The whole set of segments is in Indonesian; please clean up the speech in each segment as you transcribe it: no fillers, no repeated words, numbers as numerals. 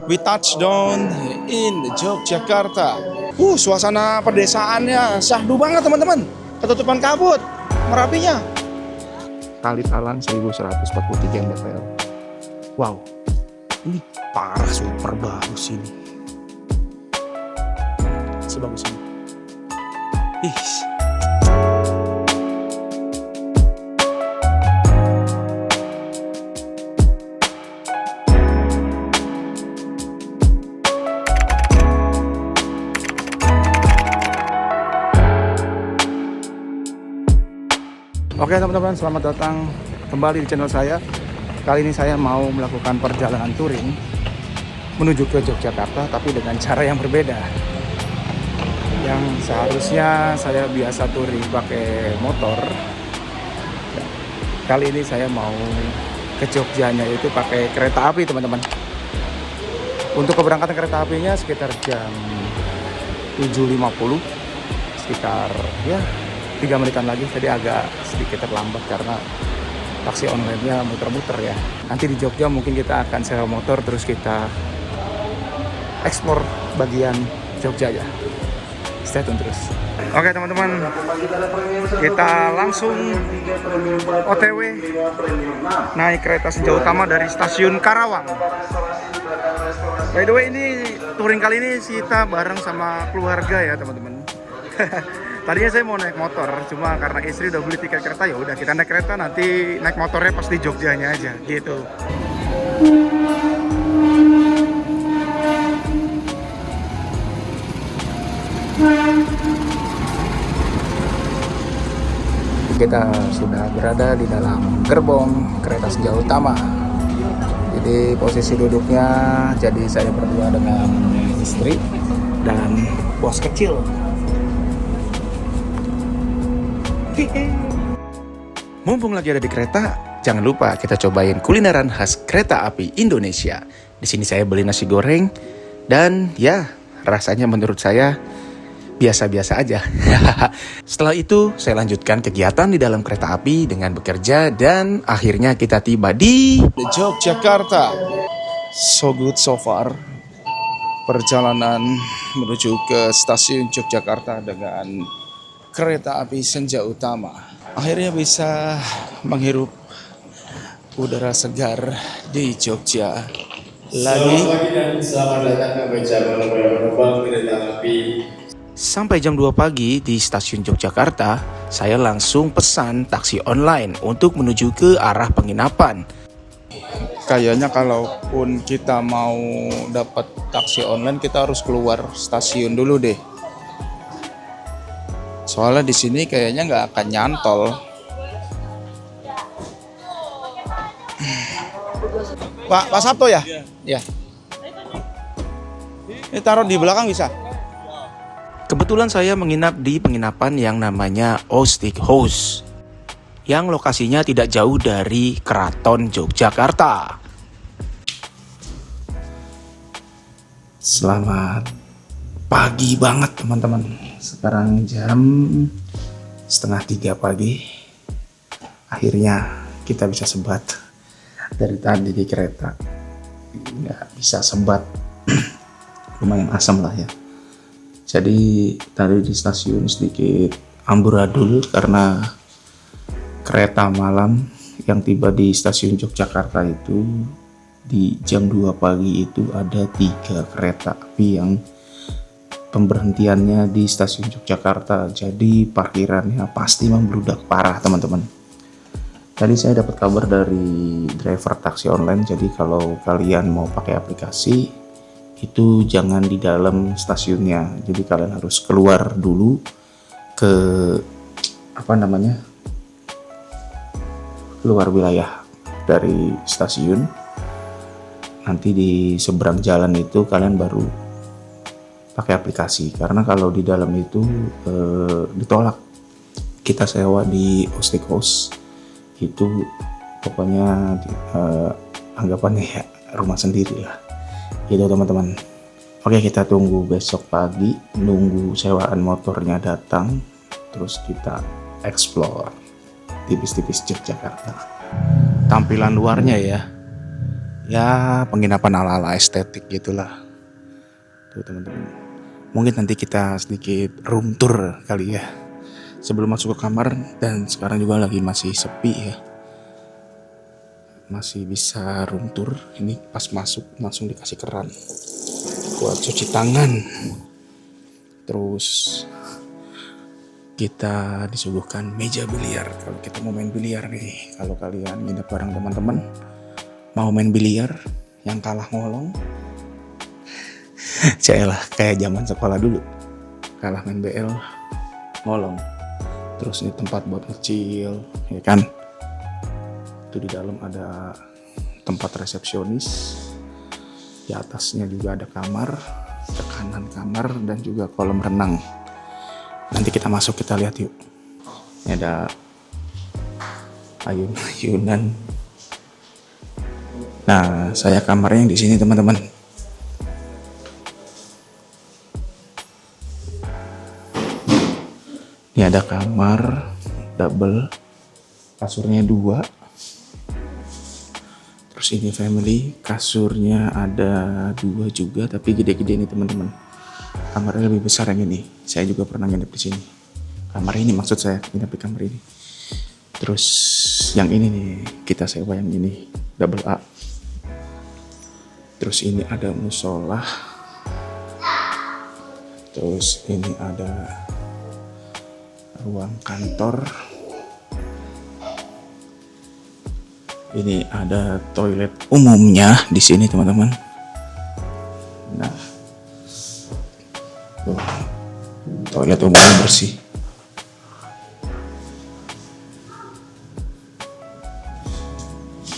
We touch down in Yogyakarta. Suasana pedesaannya syahdu banget teman-teman. Ketutupan kabut, Merapinya. Kali Talang 1143 mdpl. Wow, ini parah, super bagus ini. Sebagus ini. Ih. Oke teman-teman, selamat datang kembali di channel saya. Kali ini saya mau melakukan perjalanan touring menuju ke Yogyakarta, tapi dengan cara yang berbeda. Yang seharusnya saya biasa touring pakai motor, kali ini saya mau ke Jogjanya itu pakai kereta api teman-teman. Untuk keberangkatan kereta apinya sekitar jam 7.50, sekitar ya 3 menitan lagi. Tadi agak sedikit terlambat karena taksi online-nya muter-muter ya. Nanti di Jogja mungkin kita akan sewa motor terus kita eksplor bagian Jogja ya. Stay tune terus. Oke teman-teman, kita langsung OTW naik kereta Senja Utama dari stasiun Karawang. By the way, ini touring kali ini kita bareng sama keluarga ya teman-teman. Tadinya saya mau naik motor, cuma karena istri udah beli tiket kereta, ya udah kita naik kereta, nanti naik motornya pas di Jogjanya aja gitu. Kita sudah berada di dalam gerbong kereta Senja Utama. Jadi posisi duduknya, jadi saya berdua dengan istri dan bos kecil. Mumpung lagi ada di kereta, jangan lupa kita cobain kulineran khas kereta api Indonesia. Di sini saya beli nasi goreng dan ya rasanya menurut saya biasa-biasa aja. Setelah itu saya lanjutkan kegiatan di dalam kereta api dengan bekerja dan akhirnya kita tiba di Yogyakarta. So good so far. Perjalanan menuju ke stasiun Yogyakarta dengan kereta api Senja Utama. Akhirnya bisa menghirup udara segar di Jogja lagi. Selamat datang ke calon penumpang kereta api. Sampai jam 2 pagi di stasiun Yogyakarta, saya langsung pesan taksi online untuk menuju ke arah penginapan. Kayaknya kalaupun kita mau dapat taksi online, kita harus keluar stasiun dulu deh. Soalnya di sini kayaknya nggak akan nyantol. Pak Sabto ya? Iya. Ini taruh di belakang bisa? Kebetulan saya menginap di penginapan yang namanya Ostik House, yang lokasinya tidak jauh dari Keraton Yogyakarta. Selamat pagi banget teman-teman. Sekarang jam 2:30 pagi. Akhirnya kita bisa sebat. Dari tadi di kereta nggak bisa sebat. Lumayan asam lah ya. Jadi tadi di stasiun sedikit amburadul karena kereta malam yang tiba di stasiun Yogyakarta itu di jam 2 pagi itu ada 3 kereta api yang pemberhentiannya di stasiun Yogyakarta. Jadi parkirannya pasti membludak parah teman-teman. Tadi saya dapat kabar dari driver taksi online, jadi kalau kalian mau pakai aplikasi itu jangan di dalam stasiunnya. Jadi kalian harus keluar dulu ke keluar wilayah dari stasiun. Nanti di seberang jalan itu kalian baru pakai aplikasi, karena kalau di dalam itu ditolak. Kita sewa di Ostik House itu pokoknya anggapannya ya rumah sendiri lah gitu teman-teman. Oke, kita tunggu besok pagi, nunggu sewaan motornya datang, terus kita explore tipis-tipis Yogyakarta. Tampilan luarnya ya Ya penginapan ala-ala estetik gitulah. Tuh teman-teman. Mungkin nanti kita sedikit room tour kali ya. Sebelum masuk ke kamar, dan sekarang juga lagi masih sepi ya. Masih bisa room tour. Ini pas masuk langsung dikasih keran buat cuci tangan. Terus kita disuguhkan meja biliar kalau kita mau main biliar nih. Kalau kalian nginep bareng teman-teman mau main biliar, yang kalah ngolong. Cayalah kayak zaman sekolah dulu, kalah main BL ngolong. Terus ini tempat buat ngecil ya kan. Itu di dalam ada tempat resepsionis, di atasnya juga ada kamar, ke kanan kamar dan juga kolam renang. Nanti kita masuk, kita lihat yuk. Ini ada ayun-ayunan. Nah, saya kamarnya yang di sini teman-teman. Ini ada kamar double, kasurnya 2. Terus ini family, kasurnya ada 2 juga, tapi gede-gede nih teman-teman. Kamarnya lebih besar yang ini. Saya juga pernah nginep di sini. Kamar ini maksud saya, nginep di kamar ini. Terus yang ini nih, kita sewa yang ini, double A. Terus ini ada musola. Terus ini ada ruang kantor. Ini ada toilet umumnya di sini teman-teman. Nah, toilet umumnya bersih.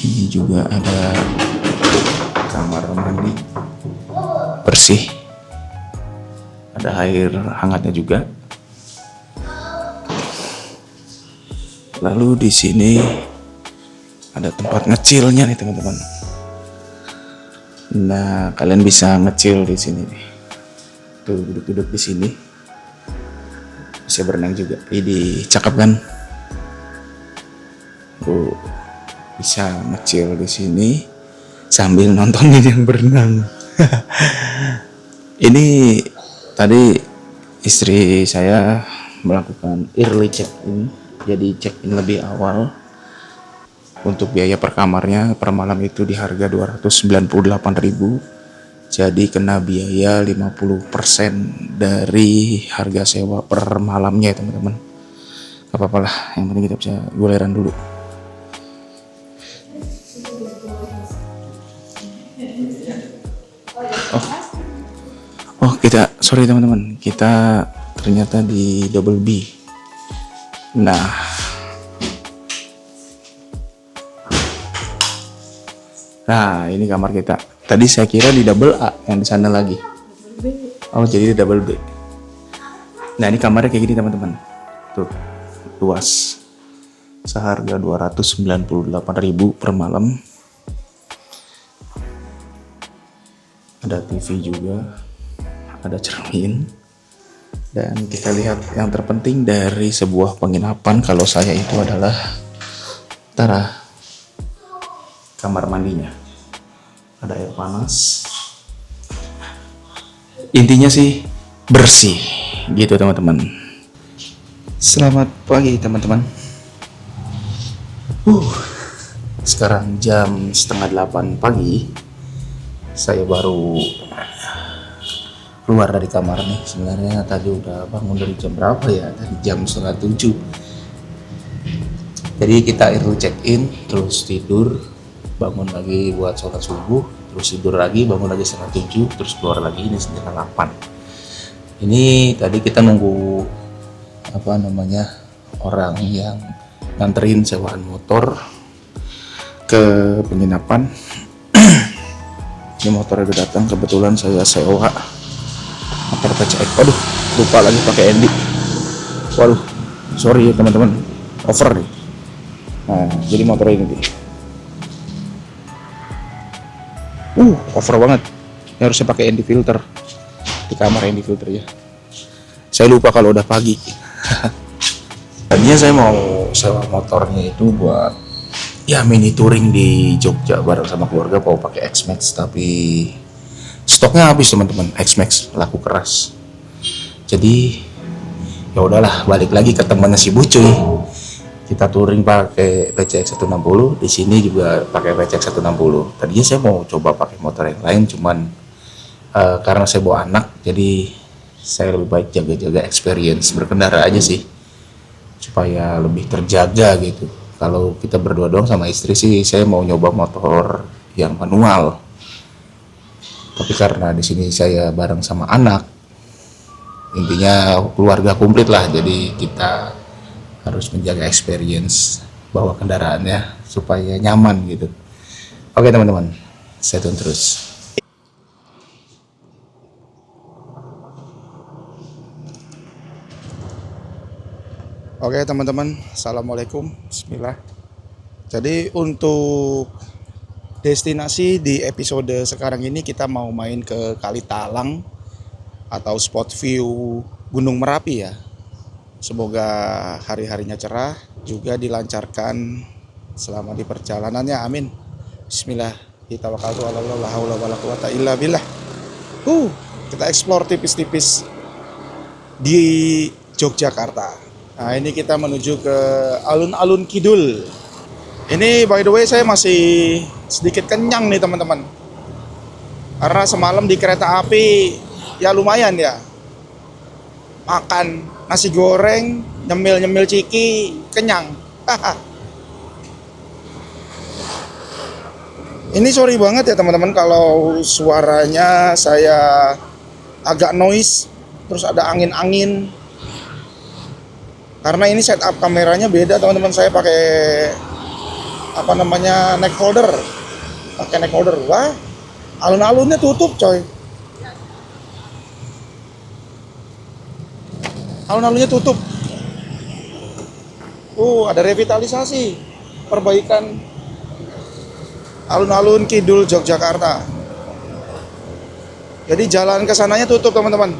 Ini juga ada kamar mandi bersih. Ada air hangatnya juga. Lalu di sini ada tempat ngecilnya nih teman-teman. Nah, kalian bisa ngecil di sini nih. Tuh duduk-duduk di sini. Bisa berenang juga. Ini cakep kan? Tuh bisa ngecil di sini sambil nontonin yang berenang. Ini tadi istri saya melakukan early check-in. Jadi check-in lebih awal. Untuk biaya per kamarnya per malam itu di harga 298.000. Jadi kena biaya 50% dari harga sewa per malamnya ya teman-teman. Gak apa-apa lah, yang penting kita bisa goleran dulu. Oh kita, sorry teman-teman, kita ternyata di double B. Nah, ini kamar kita. Tadi saya kira di double A yang di sana lagi. Oh, jadi di double B. Nah, ini kamarnya kayak gini teman-teman. Tuh, luas. Seharga 298.000 per malam. Ada TV juga. Ada cermin. Dan kita lihat yang terpenting dari sebuah penginapan kalau saya itu adalah kamar mandinya. Ada air panas. Intinya sih bersih gitu teman-teman. Selamat pagi teman-teman. Sekarang jam 7:30 pagi. Saya baru keluar dari kamar nih. Sebenarnya tadi udah bangun dari jam berapa ya? Dari jam 6:30. Jadi kita early check in, terus tidur, bangun lagi buat sholat subuh, terus tidur lagi, bangun lagi 6:30, terus keluar lagi ini 9:08. Ini tadi kita nunggu orang yang nganterin sewaan motor ke penginapan. Ini motornya udah datang, kebetulan saya sewa motor PCX. Waduh, lupa lagi pakai Endi. Waduh, sorry ya teman-teman, over nih. Nah, jadi motor ini nih. Over banget. Ini harusnya pakai ND filter. Di kamar ND filter ya. Saya lupa kalau udah pagi. Tadinya saya mau sewa motornya itu buat ya mini touring di Jogja bareng sama keluarga mau pakai X-Max, tapi stoknya habis teman-teman. X-Max laku keras. Jadi ya udahlah, balik lagi ke temannya si Bucuy. Kita touring pakai PCX 160, di sini juga pakai PCX 160. Tadinya saya mau coba pakai motor yang lain, cuman karena saya bawa anak, jadi saya lebih baik jaga-jaga experience berkendara aja sih, supaya lebih terjaga gitu. Kalau kita berdua doang sama istri sih, saya mau nyoba motor yang manual. Tapi karena di sini saya bareng sama anak, intinya keluarga komplit lah. Jadi kita harus menjaga experience bawa kendaraannya supaya nyaman gitu. Oke teman-teman, stay tune terus. Oke teman-teman, assalamualaikum, bismillah. Jadi untuk destinasi di episode sekarang ini kita mau main ke Kali Talang atau spot view Gunung Merapi ya. Semoga hari-harinya cerah, juga dilancarkan selama di perjalanannya, amin. Bismillah, kita waktu la haula wala quwata illa billah. Kita explore tipis-tipis di Yogyakarta. Nah, ini kita menuju ke alun-alun kidul. Ini by the way saya masih sedikit kenyang nih teman-teman. Karena semalam di kereta api ya lumayan ya. Makan nasi goreng, nyemil-nyemil ciki, kenyang. Ini sorry banget ya teman-teman kalau suaranya saya agak noise, terus ada angin-angin. Karena ini setup kameranya beda teman-teman, saya pakai neck holder. Pakai neck holder. Wah, alun-alunnya tutup coy. Alun-alunnya tutup. Ada revitalisasi, perbaikan alun-alun kidul Yogyakarta. Jadi jalan ke sananya tutup teman-teman.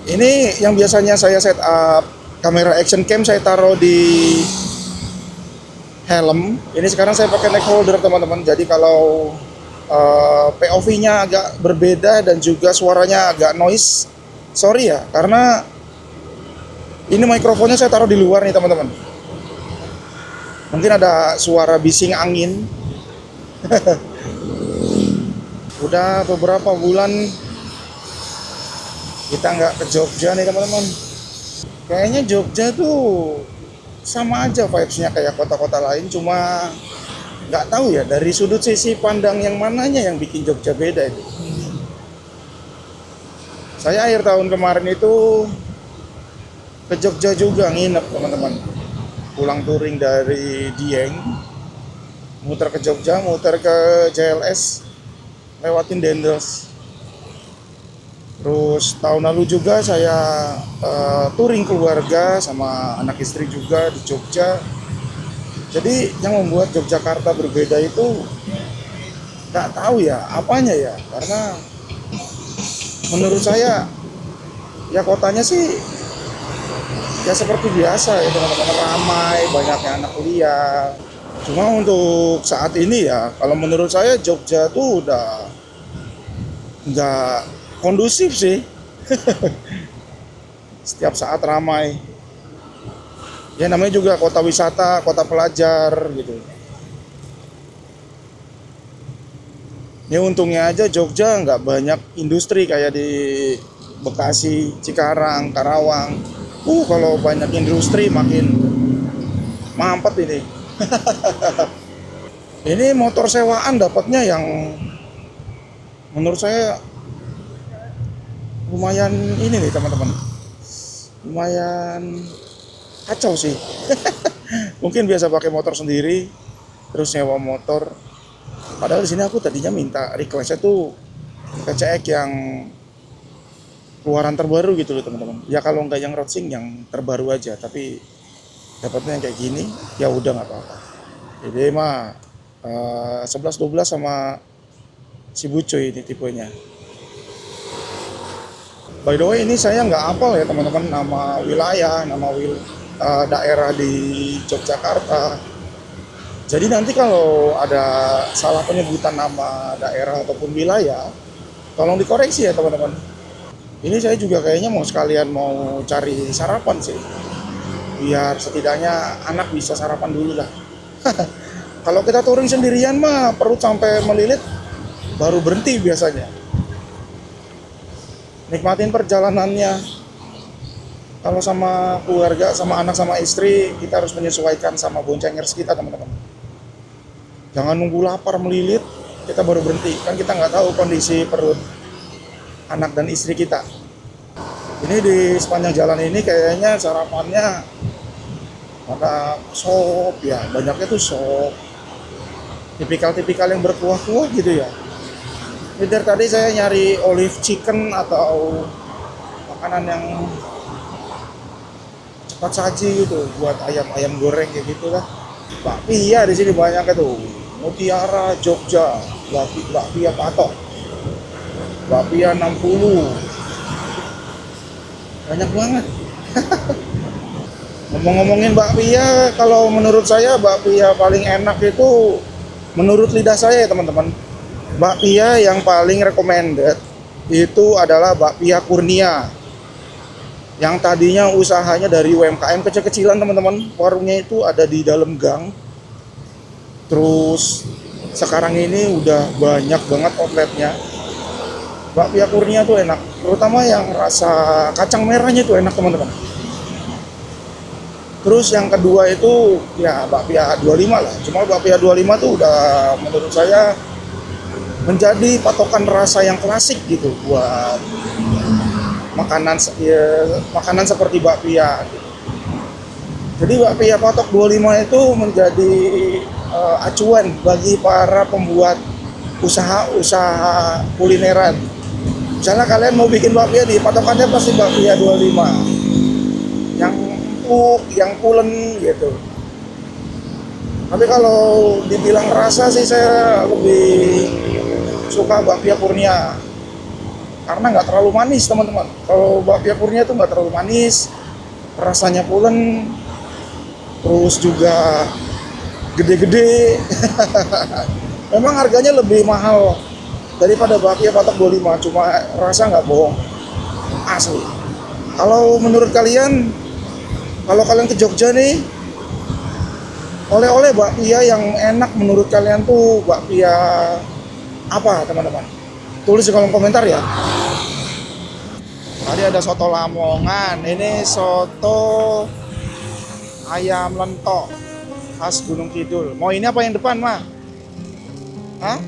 Ini yang biasanya saya set up kamera action cam, saya taruh di helm. Ini sekarang saya pakai neck holder teman-teman. Jadi kalau POV-nya agak berbeda dan juga suaranya agak noise, sorry ya, karena ini mikrofonnya saya taruh di luar nih teman-teman. Mungkin ada suara bising angin. Udah beberapa bulan kita nggak ke Jogja nih teman-teman. Kayaknya Jogja tuh sama aja vibes-nya kayak kota-kota lain, cuma nggak tahu ya dari sudut sisi pandang yang mananya yang bikin Jogja beda itu. Saya akhir tahun kemarin itu ke Jogja juga nginep teman-teman. Pulang touring dari Dieng, muter ke Jogja, muter ke JLS, lewatin Dendels. Terus tahun lalu juga saya touring keluarga sama anak istri juga di Jogja. Jadi yang membuat Yogyakarta berbeda itu nggak tahu ya apanya ya, karena menurut saya ya kotanya sih ya seperti biasa ya teman-teman, ramai, banyaknya anak kuliah. Cuma untuk saat ini ya kalau menurut saya Jogja tuh udah nggak kondusif sih. Setiap saat ramai. Ya namanya juga kota wisata, kota pelajar gitu. Ya untungnya aja Jogja nggak banyak industri kayak di Bekasi, Cikarang, Karawang. Kalau banyak industri makin mampet ini. Ini motor sewaan dapatnya yang menurut saya lumayan ini nih teman-teman. Lumayan kacau sih. Mungkin biasa pakai motor sendiri, terus nyewa motor. Padahal di sini aku tadinya minta requestnya tuh PCX yang keluaran terbaru gitu loh teman-teman. Ya kalau nggak yang racing yang terbaru aja, tapi dapatnya yang kayak gini, ya udah nggak apa-apa. Jadi mah 11-12 sama si Bucoy ini tipenya. By the way ini saya nggak hafal ya teman-teman nama wilayah, daerah di Yogyakarta. Jadi nanti kalau ada salah penyebutan nama daerah ataupun wilayah, tolong dikoreksi ya teman-teman. Ini saya juga kayaknya mau sekalian mau cari sarapan sih, biar setidaknya anak bisa sarapan dulu lah. Kalau kita touring sendirian mah perut sampai melilit baru berhenti biasanya. Nikmatin perjalanannya. Kalau sama keluarga, sama anak, sama istri, kita harus menyesuaikan sama boncengers kita teman-teman. Jangan nunggu lapar melilit, kita baru berhenti. Kan kita nggak tahu kondisi perut anak dan istri kita. Ini di sepanjang jalan ini kayaknya sarapannya ada sop ya, banyaknya tuh sop. Tipikal-tipikal yang berkuah-kuah gitu ya. Ini dari tadi saya nyari olive chicken atau makanan yang cepat saji gitu buat ayam goreng kayak gitulah. Bakpia di sini banyak tuh. Mutiara Jogja, bakpia patok. Bakpia 60. Banyak banget. Ngomong-ngomongin bakpia, kalau menurut saya bakpia paling enak itu menurut lidah saya ya teman-teman. Bakpia yang paling recommended itu adalah bakpia Kurnia. Yang tadinya usahanya dari UMKM kecil-kecilan teman-teman. Warungnya itu ada di dalam gang. Terus sekarang ini udah banyak banget outletnya. Bakpia Kurnia tuh enak, terutama yang rasa kacang merahnya tuh enak teman-teman. Terus yang kedua itu ya bakpia 25 lah. Cuma bakpia 25 tuh udah menurut saya menjadi patokan rasa yang klasik gitu buat makanan ya, makanan seperti bakpia. Jadi bakpia patok 25 itu menjadi acuan bagi para pembuat usaha-usaha kulineran. Misalnya kalian mau bikin bakpia nih, patokannya pasti bakpia 25. Yang empuk, yang pulen gitu. Tapi kalau dibilang rasa sih saya lebih suka bakpia Kurnia. Karena nggak terlalu manis teman-teman. Kalau bakpia Kurnia tuh nggak terlalu manis, rasanya pulen, terus juga gede-gede. Memang harganya lebih mahal daripada bakpia patok 25, cuma rasa nggak bohong, asli. Kalau menurut kalian, kalau kalian ke Jogja nih, oleh-oleh bakpia yang enak menurut kalian tuh bakpia apa teman-teman? Tulis di kolom komentar ya. Tadi ada soto Lamongan, ini soto ayam lentok khas Gunung Kidul. Mau ini apa yang depan mah? Hah?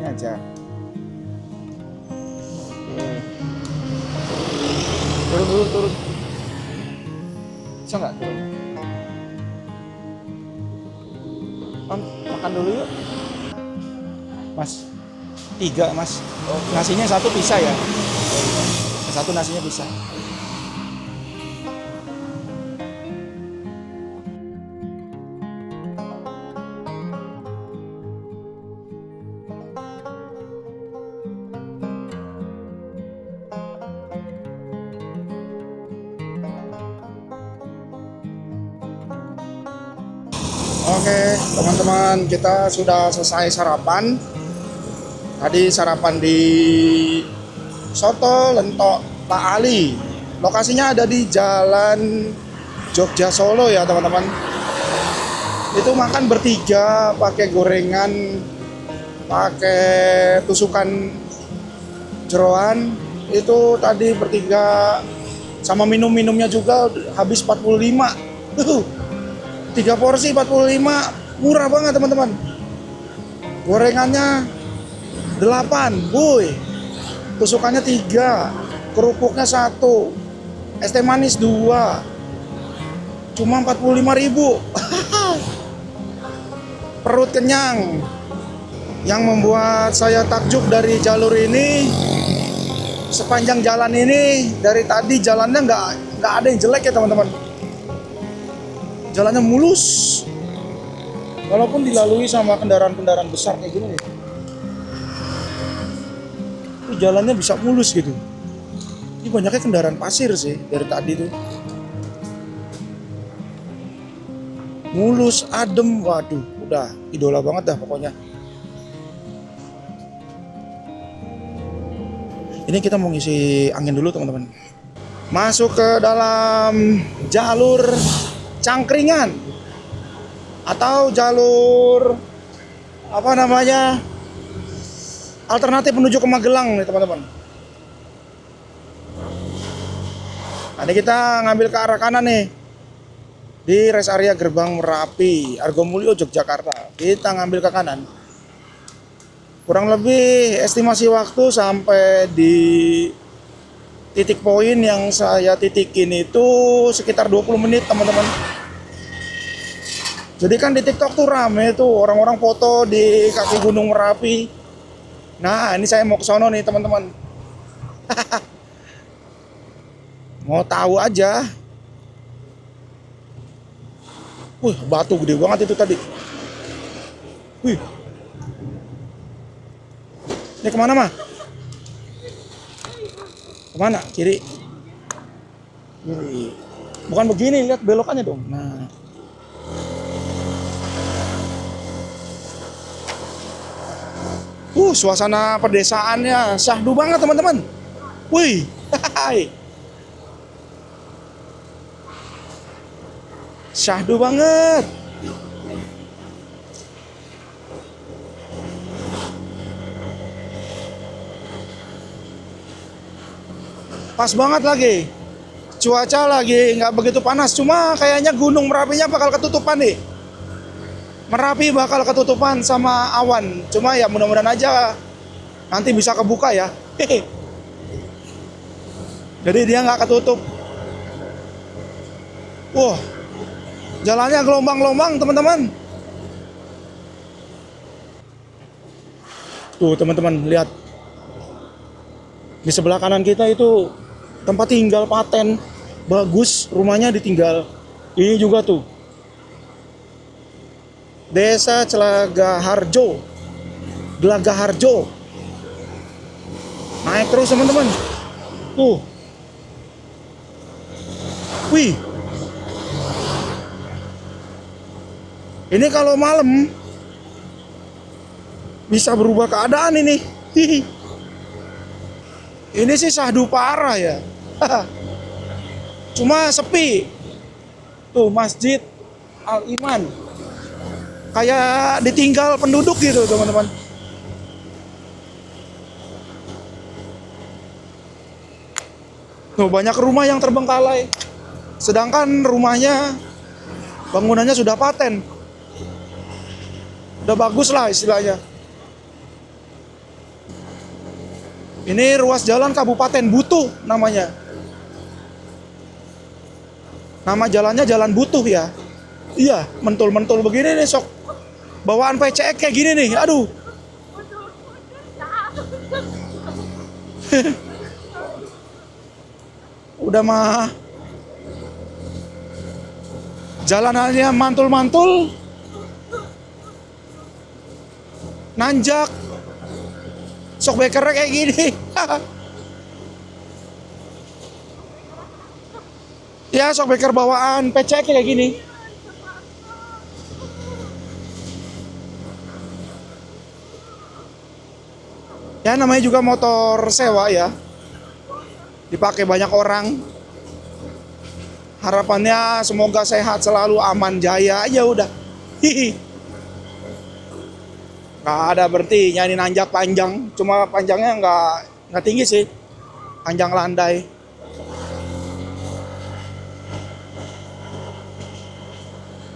Ini aja. Turun. Bisa nggak turun? Makan dulu yuk. Mas, 3 mas. Nasinya 1 bisa ya? 1 nasinya bisa. Oke, teman-teman, kita sudah selesai sarapan. Tadi sarapan di Soto Lentok Pak Ali. Lokasinya ada di Jalan Jogja Solo ya, teman-teman. Itu makan bertiga, pakai gorengan, pakai tusukan jeroan. Itu tadi bertiga sama minum-minumnya juga habis 45. 3 porsi 45, murah banget teman-teman. Gorengannya 8, boy. Tusukannya 3, kerupuknya 1, es teh manis 2. Cuma 45.000. Perut kenyang. Yang membuat saya takjub dari jalur ini, sepanjang jalan ini, dari tadi jalannya nggak ada yang jelek ya teman-teman. Jalannya mulus, walaupun dilalui sama kendaraan-kendaraan besar kayak gini nih. Itu jalannya bisa mulus gitu. Ini banyaknya kendaraan pasir sih dari tadi tuh. mulus, adem. Waduh, udah idola banget dah pokoknya. Ini kita mau ngisi angin dulu teman-teman. Masuk ke dalam jalur Cangkringan atau jalur apa namanya, alternatif menuju ke Magelang nih teman-teman. Nah, ini kita ngambil ke arah kanan nih di rest area Gerbang Merapi, Argomulyo, Yogyakarta. Kita ngambil ke kanan. Kurang lebih estimasi waktu sampai di titik poin yang saya titikin itu sekitar 20 menit teman-teman. Jadi kan di TikTok tuh rame tuh orang-orang foto di kaki Gunung Merapi. Nah, ini saya mau ke sono nih teman-teman. Mau tahu aja. Wih, batu gede banget itu tadi. Wih. Ini kemana mah? Kemana? Kiri. Kiri. Bukan begini, lihat belokannya dong. Nah. Suasana pedesaannya syahdu banget teman-teman. Wih. Syahdu banget. Pas banget lagi. Cuaca lagi nggak begitu panas. Cuma kayaknya Gunung Merapinya bakal ketutupan nih. Merapi bakal ketutupan sama awan. Cuma ya mudah-mudahan aja nanti bisa kebuka ya. Jadi dia nggak ketutup. Wah, jalannya gelombang-gelombang teman-teman. Tuh teman-teman lihat. Di sebelah kanan kita itu tempat tinggal Paten. Bagus, rumahnya ditinggal. Ini juga tuh. Desa Celagaharjo. Gelagaharjo. Naik terus teman-teman. Tuh. Wih. Ini kalau malam bisa berubah keadaan ini. Ini sih syahdu parah ya. Cuma sepi. Tuh Masjid Al-Iman. Kayak ditinggal penduduk gitu teman-teman. Tuh banyak rumah yang terbengkalai. Sedangkan rumahnya bangunannya sudah paten. Udah bagus lah istilahnya. Ini ruas jalan Kabupaten Butuh namanya. Nama jalannya Jalan Butuh ya. Iya, mentul-mentul begini nih sok. Bawaan PCX kayak gini nih, aduh. Udah mah jalanannya mantul-mantul. Nanjak. Sok bekernya kayak gini. Ya, sok beker bawaan PCX kayak gini. Ya namanya juga motor sewa ya. Dipakai banyak orang. Harapannya semoga sehat selalu, aman jaya aja udah. Hihi. Nggak ada berhentinya, ini nanjak panjang. Cuma panjangnya nggak tinggi sih. Panjang landai.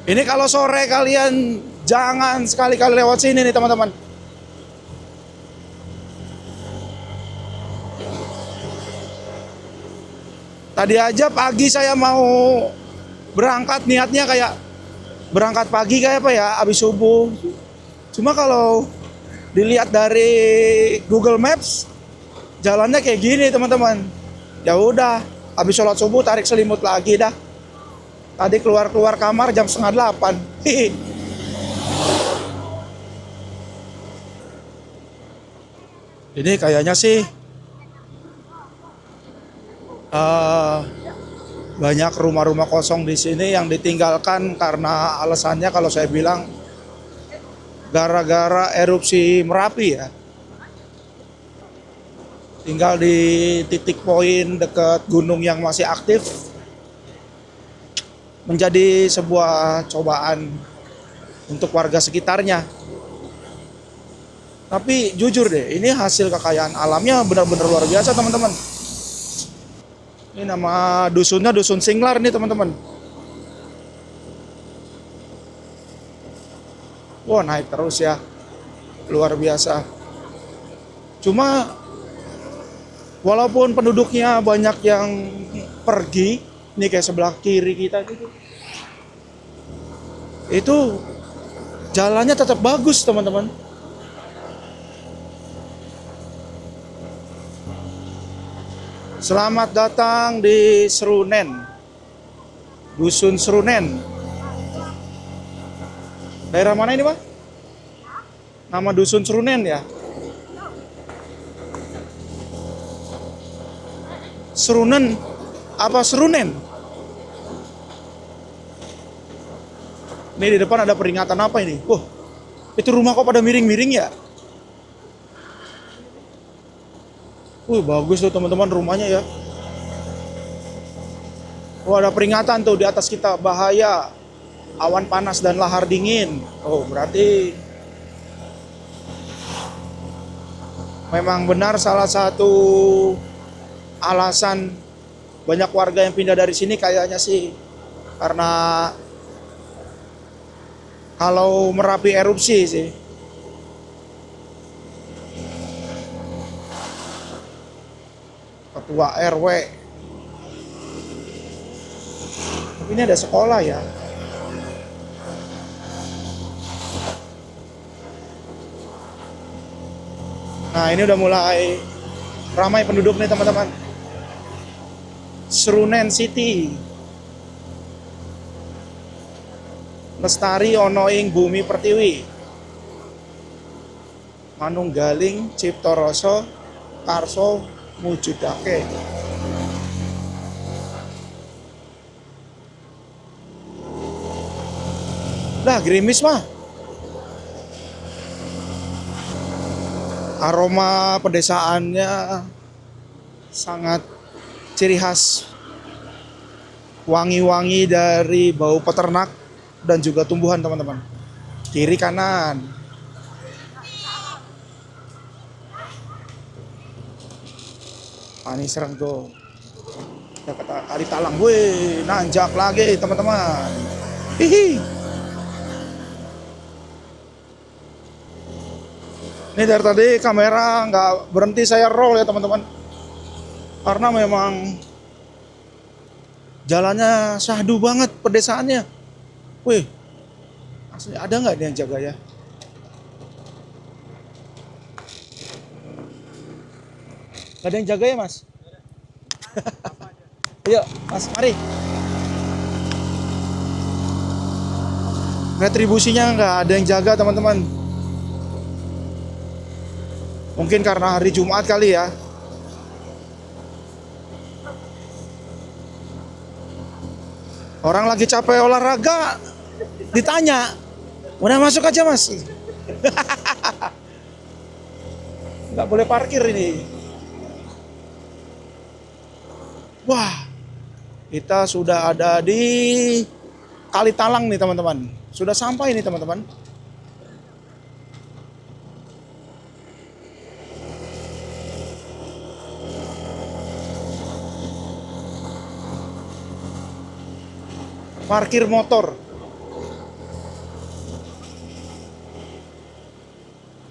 Ini kalau sore kalian jangan sekali-kali lewat sini nih teman-teman. Tadi aja pagi saya mau berangkat, niatnya kayak berangkat pagi kayak apa ya, habis subuh. Cuma kalau dilihat dari Google Maps, jalannya kayak gini teman-teman. Ya udah, habis sholat subuh tarik selimut lagi dah. Tadi keluar kamar jam 7:30. Ini kayaknya sih Banyak rumah-rumah kosong di sini yang ditinggalkan karena alasannya kalau saya bilang gara-gara erupsi Merapi ya. Tinggal di titik poin dekat gunung yang masih aktif, menjadi sebuah cobaan untuk warga sekitarnya. Tapi jujur deh, ini hasil kekayaan alamnya benar-benar luar biasa teman-teman. Ini nama dusunnya Dusun Singlar nih teman-teman. Wah, naik terus ya, luar biasa. Cuma walaupun penduduknya banyak yang pergi, ini kayak sebelah kiri kita gitu, itu jalannya tetap bagus teman-teman. Selamat datang di Serunen, Dusun Serunen. Daerah mana ini Pak? Nama Dusun Serunen ya? Serunen apa Serunen? Ini di depan ada peringatan apa ini? Wah, itu rumah kok pada miring-miring ya? Bagus tuh teman-teman rumahnya ya. Wah, ada peringatan tuh di atas kita, bahaya awan panas dan lahar dingin. Oh, berarti memang benar salah satu alasan banyak warga yang pindah dari sini kayaknya sih karena kalau Merapi erupsi sih. Ketua RW. Tapi ini ada sekolah ya. Nah, ini udah mulai ramai penduduk nih teman-teman. Serunen City. Lestari Onoing Bumi Pertiwi. Manunggaling Ciptoroso Karso Mujudake. Lah, gerimis mah. Aroma pedesaannya sangat ciri khas. Wangi-wangi dari bau peternak dan juga tumbuhan teman-teman. Kiri kanan. Ini serang tuh. Kita kata kali talang, weh, nanjak lagi teman-teman. Hihi. Ini dari tadi kamera nggak berhenti saya roll ya teman-teman. Karena memang jalannya syahdu banget pedesaannya. Wih, asli ada nggak yang jaga ya? Gak ada yang jaga ya mas? Yuk mas, mari. Retribusinya nggak ada yang jaga teman-teman. Mungkin karena hari Jumat kali ya. Orang lagi capek olahraga, ditanya, udah masuk aja mas. Nggak boleh parkir ini. Wah, kita sudah ada di Kali Talang nih teman-teman. Sudah sampai nih teman-teman. Parkir motor.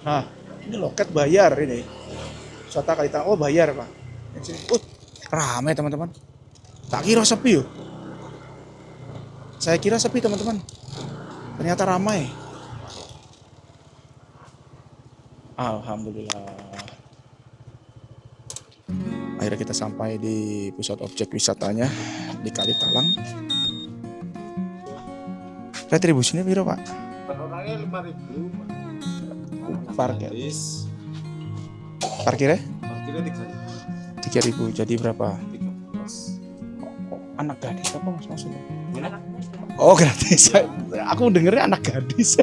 Nah, ini loket bayar ini. Wisata Kali Talang, oh bayar pak. Ramai teman-teman. Tak kira sepi yuk. Saya kira sepi teman-teman. Ternyata ramai. Alhamdulillah. Akhirnya kita sampai di pusat objek wisatanya di Kali Talang. Retribusinya berapa pak? Per orangnya 5.000. Parkir. Parkirnya Parkirnya 3.000. 3.000 jadi berapa? 13. Anak gadis apa mas maksudnya? Oh gratis. Aku dengernya anak gadis.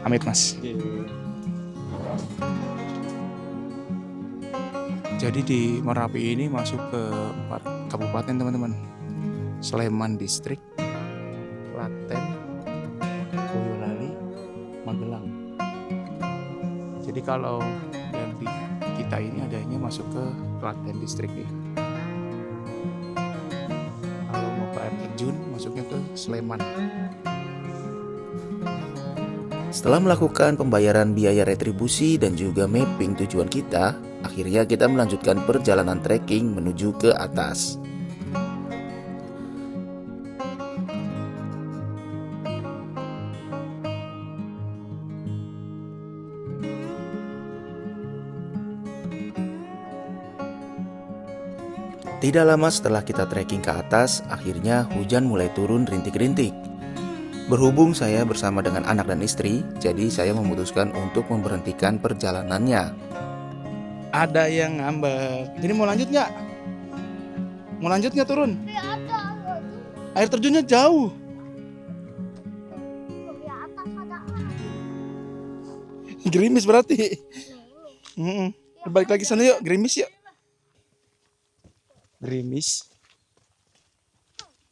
Amit mas. Jadi di Merapi ini masuk ke 4 kabupaten teman-teman. Sleman Distrik, Klaten, Boyolali, Magelang. Jadi kalau yang di kita ini adanya masuk ke Klaten Distrik nih. Kalau mau ke air terjun masuknya ke Sleman. Setelah melakukan pembayaran biaya retribusi dan juga mapping tujuan kita, akhirnya kita melanjutkan perjalanan trekking menuju ke atas. Tidak lama setelah kita trekking ke atas, akhirnya hujan mulai turun rintik-rintik. Berhubung saya bersama dengan anak dan istri, jadi saya memutuskan untuk memberhentikan perjalanannya. Ada yang ngambek. Jadi mau lanjut nggak? Mau lanjut nggak turun? Air terjunnya jauh. Gerimis berarti. Balik lagi sana yuk, gerimis yuk. Gerimis.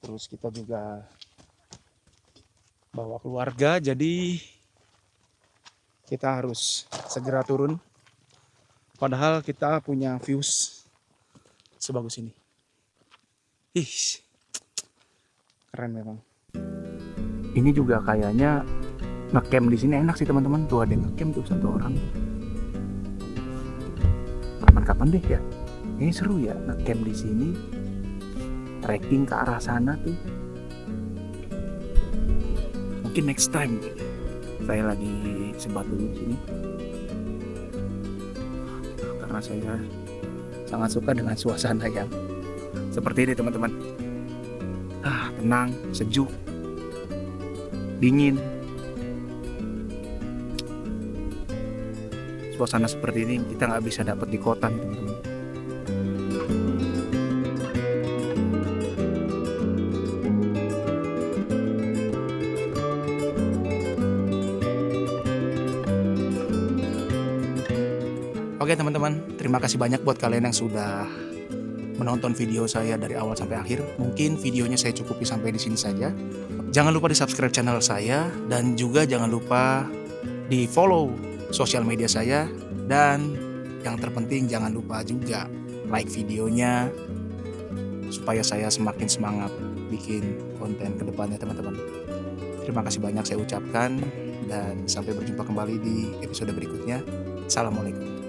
Terus kita juga bawa keluarga, jadi kita harus segera turun. Padahal kita punya views sebagus ini. Ih, keren memang. Ini juga kayaknya ngecamp di sini enak sih teman-teman. Tuh ada yang ngecamp tuh 1 orang. Kapan-kapan deh ya. Ini seru ya ngecamp di sini. Trekking ke arah sana tuh. Mungkin next time saya lagi sebat dulu di sini. Karena saya sangat suka dengan suasana yang seperti ini teman-teman. Tenang, sejuk, dingin. Suasana seperti ini kita nggak bisa dapat di kota nih teman-teman. Oke teman-teman, terima kasih banyak buat kalian yang sudah menonton video saya dari awal sampai akhir. Mungkin videonya saya cukupi sampai di sini saja. Jangan lupa di subscribe channel saya dan juga jangan lupa di follow sosial media saya, dan yang terpenting jangan lupa juga like videonya supaya saya semakin semangat bikin konten ke depannya teman-teman. Terima kasih banyak saya ucapkan dan sampai berjumpa kembali di episode berikutnya. Assalamualaikum.